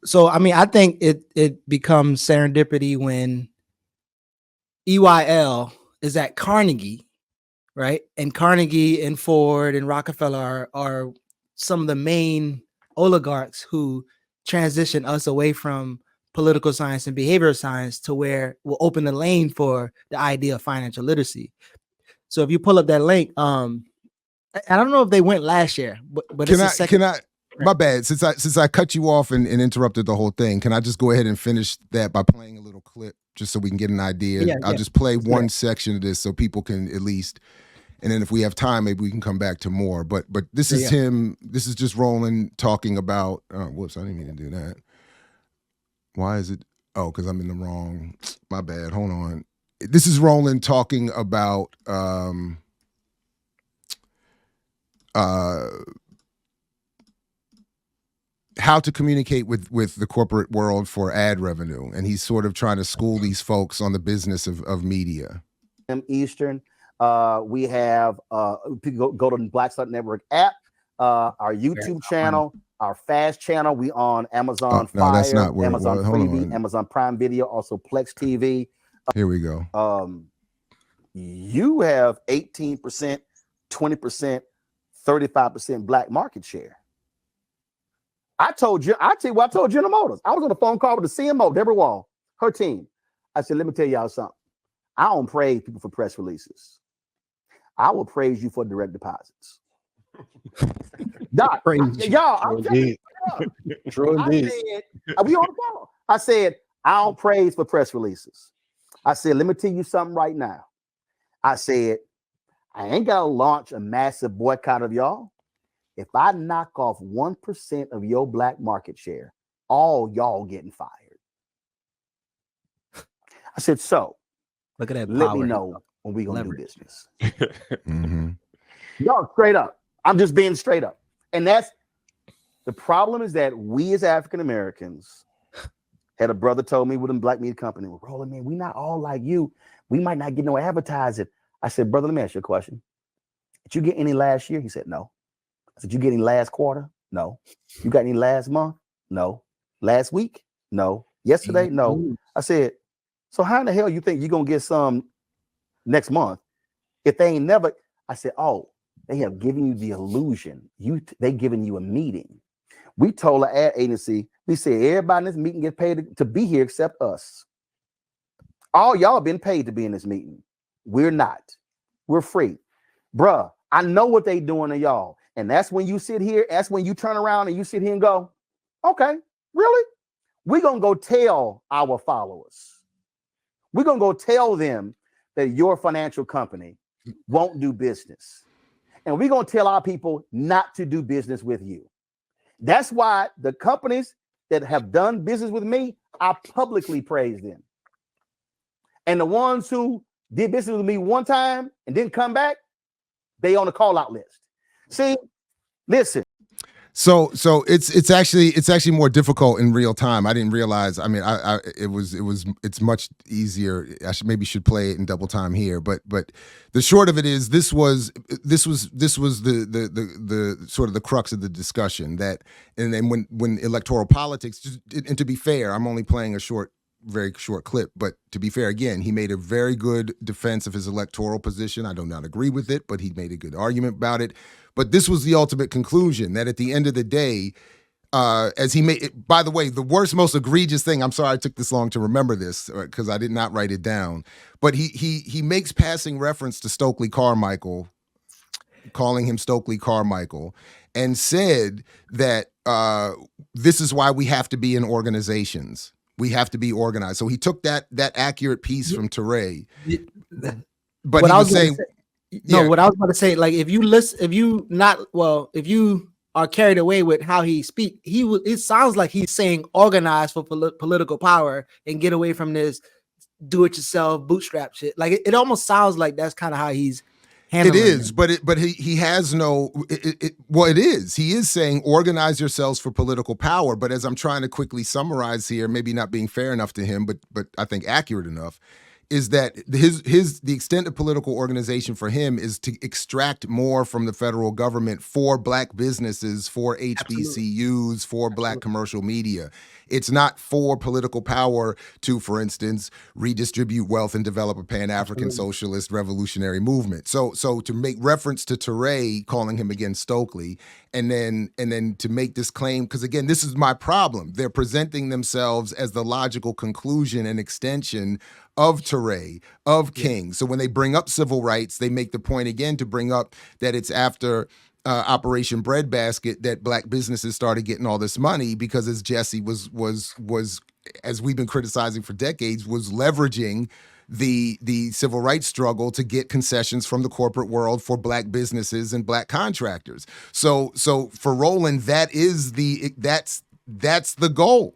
So I mean, I think it becomes serendipity when EYL is at Carnegie, right? And Carnegie and Ford and Rockefeller are some of the main oligarchs who transition us away from political science and behavioral science to where we'll open the lane for the idea of financial literacy. So if you pull up that link, I don't know if they went last year, but it's the second. My bad. Since I cut you off and interrupted the whole thing, can I just go ahead and finish that by playing a little clip just so we can get an idea? I'll just play one section of this so people can at least, and then if we have time, maybe we can come back to more. But this is him. This is just Roland talking about. Whoops! I didn't mean to do that. Why is it? Oh, because I'm in the wrong. My bad. Hold on. This is Roland talking about. How to communicate with the corporate world for ad revenue. And he's sort of trying to school these folks on the business of media. Eastern. We have go to Black Start Network app, our YouTube channel, our Fast channel. We on Amazon Fire, that's not where Amazon Freevee, Amazon Prime Video, also Plex TV. Here we go. You have 18%, 20%, 35% black market share. I tell you what I told General Motors. I was on a phone call with the CMO, Deborah Wall, her team. I said, let me tell y'all something. I don't praise people for press releases. I will praise you for direct deposits. Doc, y'all, True indeed. We on the phone. I said, I don't praise for press releases. I said, let me tell you something right now. I said, I ain't got to launch a massive boycott of y'all. If I knock off 1% of your black market share, all y'all getting fired. I said, so look at that. Let me know when we gonna do business. Mm-hmm. Y'all straight up. I'm just being straight up. And that's the problem, is that we as African Americans had a brother told me with a black media company, well, Roland, man, we not all like you. We might not get no advertising. I said, brother, let me ask you a question. Did you get any last year? He said, no. I said, you get any last quarter? No. You got any last month? No. Last week? No. Yesterday? No. I said, so how in the hell you think you're going to get some next month if they ain't never? I said, oh, they have given you the illusion. They giving you a meeting. We told the ad agency, we said, everybody in this meeting get paid to be here except us. All y'all been paid to be in this meeting. We're not. We're free. Bruh, I know what they doing to y'all. And that's when you sit here, that's when you turn around and you sit here and go, okay, really? We're going to go tell our followers. We're going to go tell them that your financial company won't do business. And we're going to tell our people not to do business with you. That's why the companies that have done business with me, I publicly praise them. And the ones who did business with me one time and didn't come back, they on the call out list. See, listen. So it's actually more difficult in real time. I didn't realize. I mean, it's much easier. I should play it in double time here. But the short of it is, this was the sort of the crux of the discussion. That, and then when electoral politics, and to be fair, I'm only playing a very short clip, but to be fair, again, he made a very good defense of his electoral position. I do not agree with it, but he made a good argument about it. But this was the ultimate conclusion, that at the end of the day, as he made it, by the way, the worst, most egregious thing, I'm sorry I took this long to remember this because I did not write it down, but he makes passing reference to Stokely Carmichael, calling him Stokely Carmichael, and said that this is why we have to be in organizations. We have to be organized. So he took that accurate piece from Teray. But he was saying, what I was about to say, like, if you are carried away with how he speak, it sounds like he's saying organize for political power and get away from this do-it-yourself bootstrap shit. Like it almost sounds like that's kind of how he's handling it. Is, but he has no. It is. He is saying organize yourselves for political power. But as I'm trying to quickly summarize here, maybe not being fair enough to him, but I think accurate enough, is that the extent of political organization for him is to extract more from the federal government for black businesses, for HBCUs, for black commercial media. It's not for political power to, for instance, redistribute wealth and develop a pan-African socialist revolutionary movement. So to make reference to Touré calling him again Stokely, and then to make this claim, because again, this is my problem. They're presenting themselves as the logical conclusion and extension of Touré, of King. So when they bring up civil rights, they make the point again to bring up that it's after Operation Breadbasket that black businesses started getting all this money, because as Jesse was as we've been criticizing for decades, was leveraging the civil rights struggle to get concessions from the corporate world for black businesses and black contractors. So for Roland, that's the goal.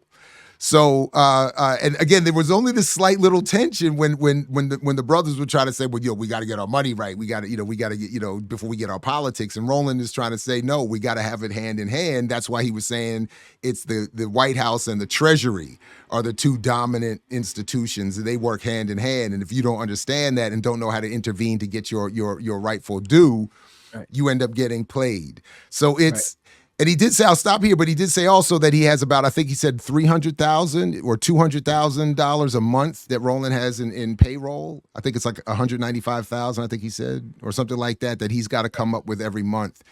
So and again, there was only this slight little tension when the brothers would try to say, well, we got to get our money right. We got to get, before we get our politics. And Roland is trying to say, no, we got to have it hand in hand. That's why he was saying it's the White House and the Treasury are the two dominant institutions, and they work hand in hand. And if you don't understand that and don't know how to intervene to get your rightful due, you end up getting played. So it's. Right. And he did say, I'll stop here, but he did say also that he has about, I think he said $300,000 or $200,000 a month that Roland has in payroll. I think it's like $195,000, I think he said, or something like that he's got to come up with every month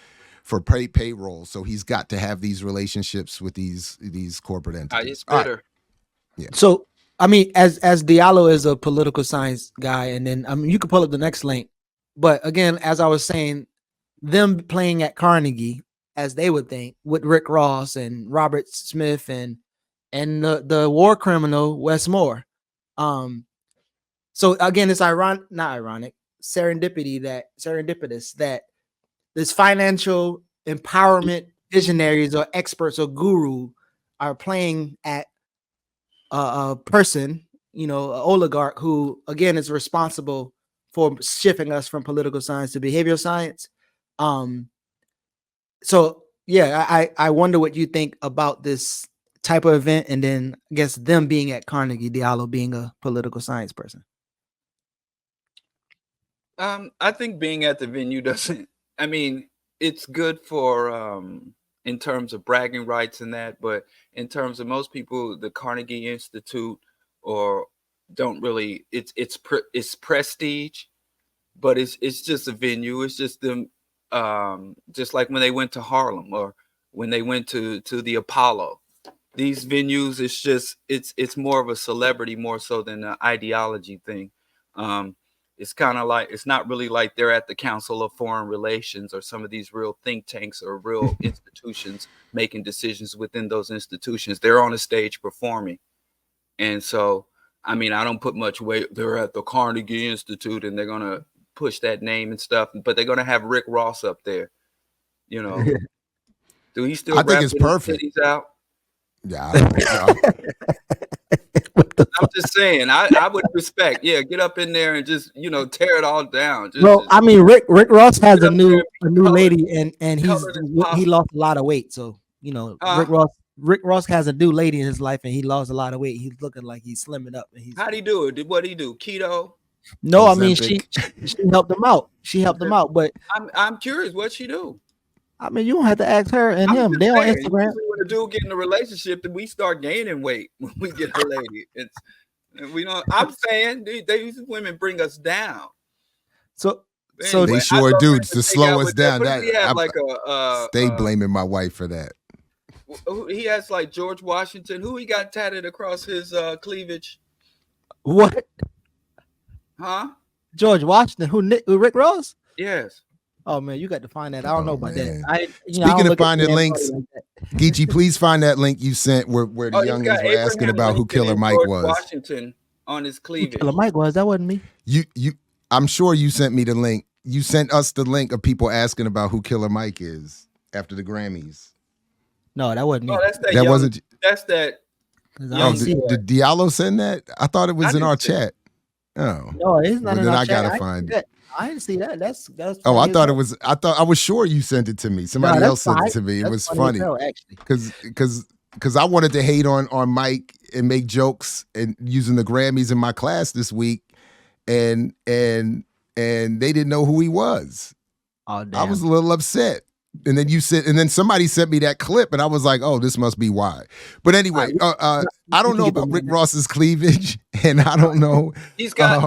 for payroll. So he's got to have these relationships with these corporate entities. It's better. Right. Yeah. So, I mean, as Diallo is a political science guy, and then, I mean, you can pull up the next link. But again, as I was saying, them playing at Carnegie, as they would think, with Rick Ross and Robert Smith and the war criminal Wes Moore. So again, it's serendipitous that this financial empowerment visionaries or experts or guru are playing at a person, an oligarch who again is responsible for shifting us from political science to behavioral science. So yeah, I wonder what you think about this type of event, and then I guess them being at Carnegie, Diallo being a political science person. I think being at the venue doesn't. I mean, it's good for in terms of bragging rights and that, but in terms of most people, the Carnegie Institute or don't really. It's prestige, but it's just a venue. It's just them. Just like when they went to Harlem or when they went to the Apollo, these venues, it's more of a celebrity more so than an ideology thing. It's kind of like, it's not really like they're at the Council of Foreign Relations or some of these real think tanks or real institutions making decisions within those institutions. They're on a stage performing. And so, I mean, I don't put much weight. They're at the Carnegie Institute and they're going to push that name and stuff, but they're going to have Rick Ross up there. Do he still? I think it's perfect. Out? Yeah, I don't know. I'm just saying, I would respect. Yeah, get up in there and just tear it all down. I mean, Rick Ross has a new lady, and he lost a lot of weight. So Rick Ross has a new lady in his life, and he lost a lot of weight. He's looking like he's slimming up. And how'd he do it? What did he do? Keto? No, I mean she helped him out. But I'm curious, what'd she do? I mean, you don't have to ask her and him. They on Instagram. When a dude get in a relationship, then we start gaining weight when we get a lady. I'm saying these women bring us down. So they sure do to slow us down. Stay blaming my wife for that. He has like George Washington. Who he got tatted across his cleavage? What? Huh? George Washington? Who Rick Ross? Yes. Oh man, you got to find that. I don't know about that. Speaking of finding links, Geechee, please find that link you sent where the youngins were asking about who Killer Mike was. Washington on his cleavage. Killer Mike was. That wasn't me. I'm sure you sent me the link. You sent us the link of people asking about who Killer Mike is after the Grammys. No, that wasn't me. No, that wasn't. That's that. Did Diallo send that? I thought it was in our chat. Oh no, it's not in our chat. I gotta find it. I didn't see that. That's oh, I thought it was. I was sure you sent it to me. Somebody else sent it to me. It was funny actually, because I wanted to hate on Mike and make jokes and using the Grammys in my class this week, and they didn't know who he was. Oh, damn. I was a little upset. And then somebody sent me that clip, and I was like, "Oh, this must be why." But anyway, I don't know about Rick Ross's cleavage, and I don't know. He's got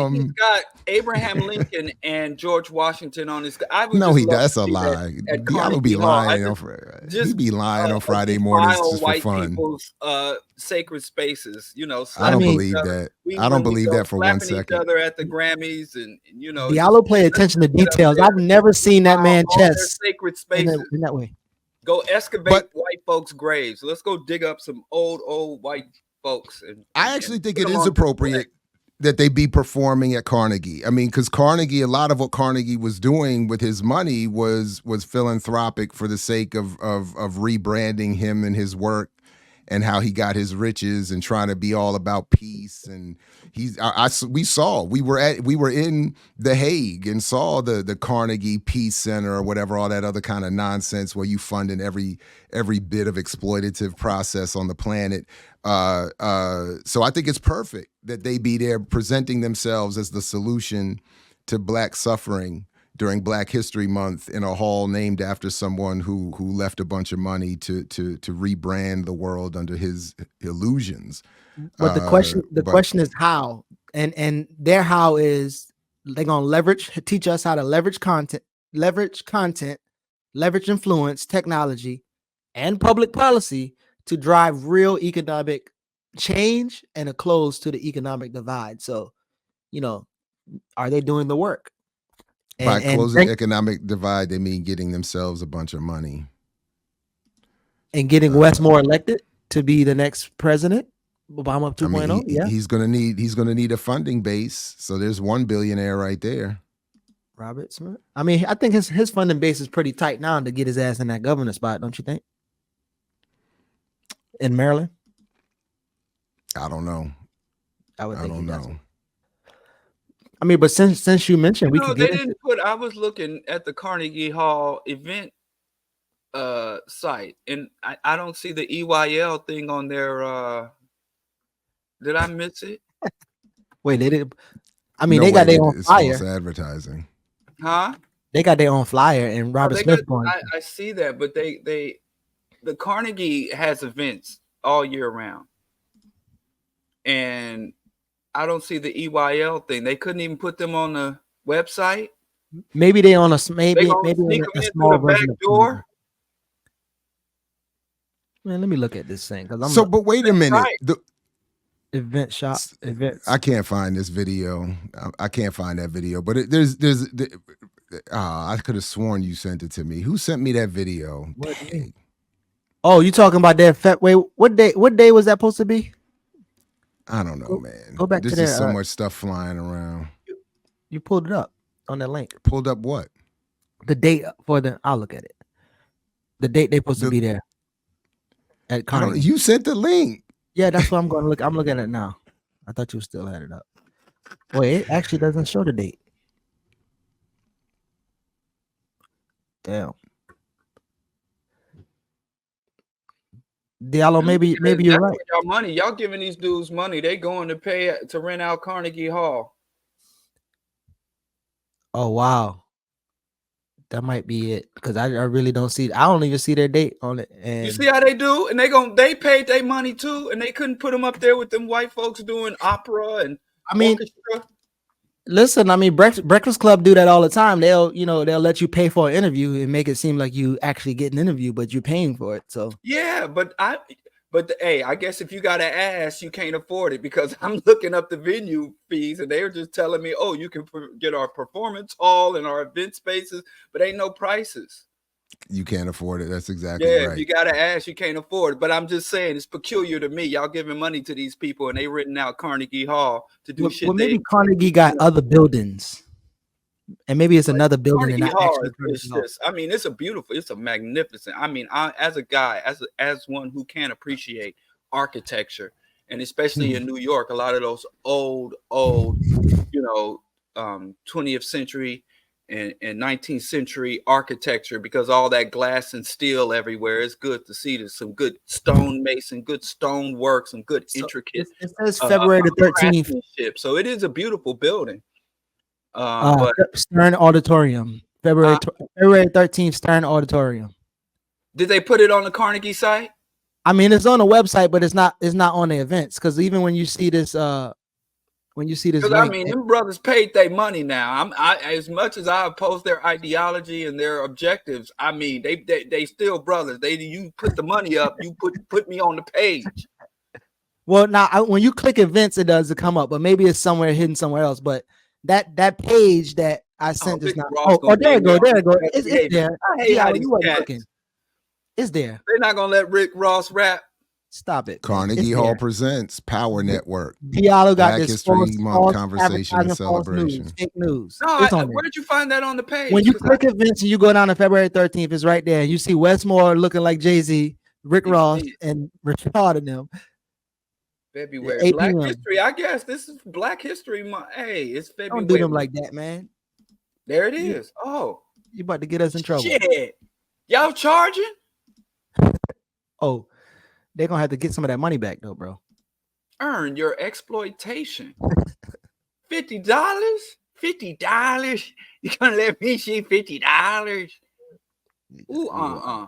Abraham Lincoln and George Washington on his. I would No, just he love does. to That's a see lie. that at Diallo be Carnegie Hall. lying. He be lying on Friday mornings defile just for white fun. people's sacred spaces. You know, I don't slapping believe each other. that. We- I don't when we believe go that for one slapping each second. other at the Grammys, and you know, Diallo pay attention to details. I've never seen that man all their chest sacred in spaces. that way. Go excavate white folks' graves. Let's go dig up some old white folks. I actually think it is appropriate that they be performing at Carnegie. I mean, because Carnegie, a lot of what Carnegie was doing with his money was philanthropic for the sake of rebranding him and his work, and how he got his riches and trying to be all about peace. And we were in The Hague and saw the Carnegie Peace Center or whatever, all that other kind of nonsense where you funding every bit of exploitative process on the planet. So I think it's perfect that they be there presenting themselves as the solution to Black suffering during Black History Month in a hall named after someone who left a bunch of money to rebrand the world under his illusions. But the question is how, and their how is they're gonna teach us how to leverage content, leverage influence, technology, and public policy to drive real economic change and a close to the economic divide. So, are they doing the work? By closing the economic divide, they mean getting themselves a bunch of money. And getting Westmore elected to be the next president, Obama 2.0. I mean, he's gonna need a funding base. So there's one billionaire right there. Robert Smith. I mean, I think his funding base is pretty tight now to get his ass in that governor spot, don't you think? In Maryland? I don't know. I don't know. I mean, but since you mentioned, I was looking at the Carnegie Hall event site, and I don't see the EYL thing on there. Did I miss it? Wait, they didn't. I mean, they got their own flyer. False advertising. Huh? They got their own flyer, and Robert Smith going. I see that, but the Carnegie has events all year round, and I don't see the EYL thing. They couldn't even put them on the website. Maybe they on a maybe a small version back door. Man, let me look at this thing but wait a minute. Right. The events. I can't find this video. I can't find that video. But I could have sworn you sent it to me. Who sent me that video? Oh, you talking about that? Wait, what day was that supposed to be? I don't know, man. Go back to that. There's just so much stuff flying around. You pulled it up on that link. Pulled up what? The date I'll look at it. The date they supposed to be there at Carnegie. You sent the link. Yeah, that's what I'm going to look. I'm looking at it now. I thought you still had it up. Wait, it actually doesn't show the date. Damn. Diallo, maybe you're right. Y'all money, y'all giving these dudes money. They going to pay to rent out Carnegie Hall. Oh wow, that might be it because I really don't see. I don't even see their date on it. And you see how they do, and they paid their money too, and they couldn't put them up there with them white folks doing opera and orchestra. Listen, I mean, Breakfast Club do that all the time. They'll let you pay for an interview and make it seem like you actually get an interview, but you're paying for it. So yeah, but hey, I guess if you got an ass, you can't afford it because I'm looking up the venue fees and they're just telling me, oh, you can get our performance hall and our event spaces, but ain't no prices. You can't afford it. That's exactly right. If you got an ass, you can't afford it. But I'm just saying it's peculiar to me. Y'all giving money to these people and they renting out Carnegie Hall to do shit. Well, maybe Carnegie got other buildings. And maybe it's another building. Carnegie Hall is just, I mean, it's a magnificent. I mean, as a guy, as one who can appreciate architecture, and especially in New York, a lot of those old, 20th century and 19th century architecture, because all that glass and steel everywhere. It's good to see there's some good stonemason, good stone work, some good intricate. It says February the 13th. So it is a beautiful building. But Stern Auditorium, February 13th, Stern Auditorium. did they put it on the Carnegie site? I mean, it's on the website, but it's not on the events, because even when you see this Because I link, mean, them brothers paid their money now. As much as I oppose their ideology and their objectives, I mean, they still brothers. You put the money up, you put me on the page. well, now when you click events, it doesn't come up, but maybe it's somewhere hidden somewhere else. But that page that I sent just now. There it go. It's there. I hate how Diallo, these you wasn't cats. looking. It's there. They're not gonna let Rick Ross rap. Stop it. Carnegie Hall presents Power Network. Diallo got Black this History Month conversation and false celebration. news, fake news. No, It's on there. where did you find that on the page? When you click events and you go down to February 13th, it's right there. You see Westmore looking like Jay-Z, Rick Ross, and Rashad and them. February. Black History. I guess this is Black History Month. Hey, it's February. Don't do them like that, man. There it is. Oh, you about to get us in trouble. Shit. Y'all charging? Oh, they're gonna have to get some of that money back though, bro. Earn your exploitation. $50? $50? You gonna let me see $50? Ooh,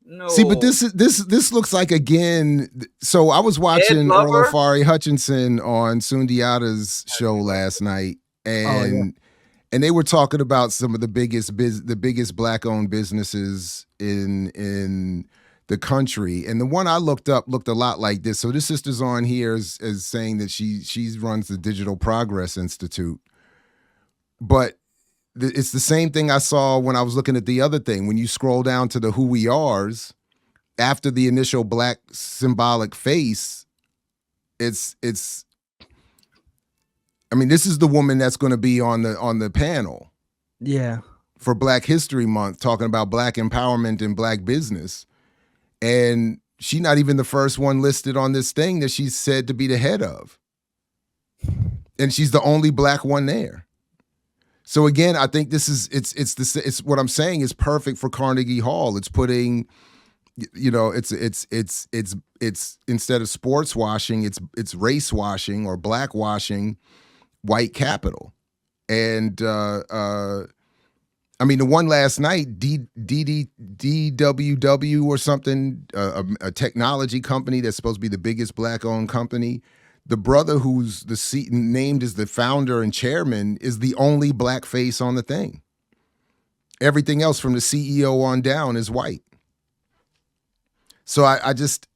no. See, but this looks like, again. So I was watching Olafari Hutchinson on Sundiata's show last night, and they were talking about some of the biggest Black-owned businesses in the country. And the one I looked up looked a lot like this. So this sister's on here is saying that she runs the Digital Progress Institute. But it's the same thing I saw when I was looking at the other thing. When you scroll down to the who we are's, after the initial black symbolic face, it's I mean, this is the woman that's going to be on the panel. Yeah. For Black History Month, talking about Black empowerment and Black business. And she's not even the first one listed on this thing that she's said to be the head of. And she's the only Black one there. So again, I think this is it's what I'm saying is perfect for Carnegie Hall. It's putting, you know, it's instead of sports washing, it's race washing or black washing white capital. And I mean, the one last night, DWW or something, a technology company that's supposed to be the biggest Black-owned company. The brother who's named as the founder and chairman is the only Black face on the thing. Everything else from the CEO on down is white. So I just,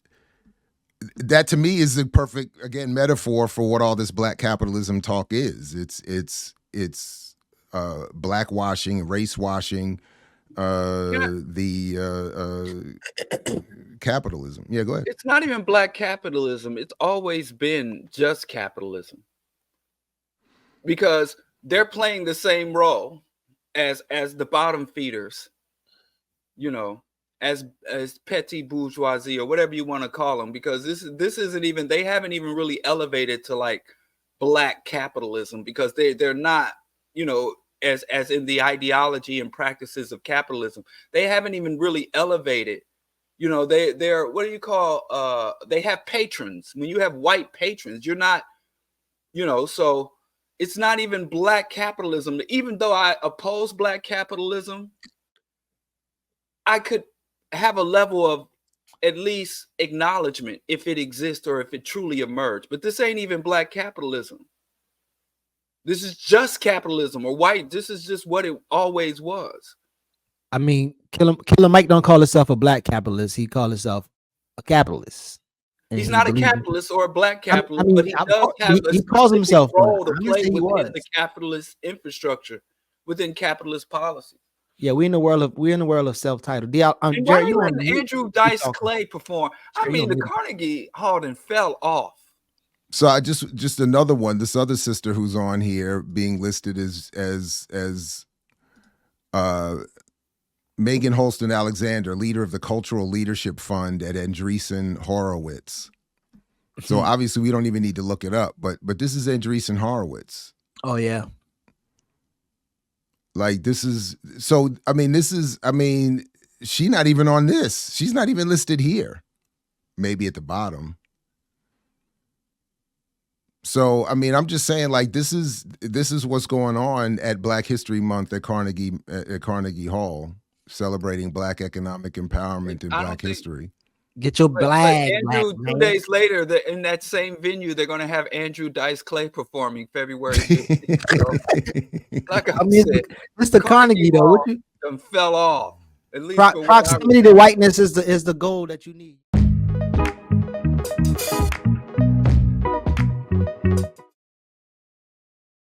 that to me is the perfect, again, metaphor for what all this Black capitalism talk is. It's black washing, race washing, capitalism. Yeah, go ahead. It's not even Black capitalism. It's always been just capitalism, because they're playing the same role as the bottom feeders, you know, as petty bourgeoisie or whatever you want to call them, because this isn't even, they haven't even really elevated to like Black capitalism, because they're not, you know, as in the ideology and practices of capitalism, they haven't even really elevated. You know, they're what do you call, they have patrons. When you have white patrons, you're not, you know, so it's not even Black capitalism. Even though I oppose Black capitalism, I could have a level of at least acknowledgement if it exists or if it truly emerged. But this ain't even Black capitalism. This is just capitalism or white. This is just what it always was. I mean, Killer Mike don't call himself a Black capitalist. He calls himself a capitalist. He's not a capitalist or a Black capitalist, but he does have he calls himself role to play within the capitalist infrastructure, within capitalist policy. Yeah, we're in the world of self-titled. And why didn't Andrew Dice Clay perform? I mean, the Carnegie Hall fell off. So I just another one. This other sister who's on here being listed as Megan Holston Alexander, leader of the Cultural Leadership Fund at Andreessen Horowitz. So obviously we don't even need to look it up, but this is Andreessen Horowitz. Oh yeah. Like this is so. I mean, she's not even on this. She's not even listed here. Maybe at the bottom. So I mean, I'm just saying, like, this is what's going on at Black History Month at Carnegie Hall, celebrating Black economic empowerment in Black history. Get your But blag back, Andrew, 2 man. days later, in that same venue, they're going to have Andrew Dice Clay performing February 15th. So, like I said, Mr. Carnegie, though, Hall what you fell off. At least for what I was proximity to whiteness is the goal that you need.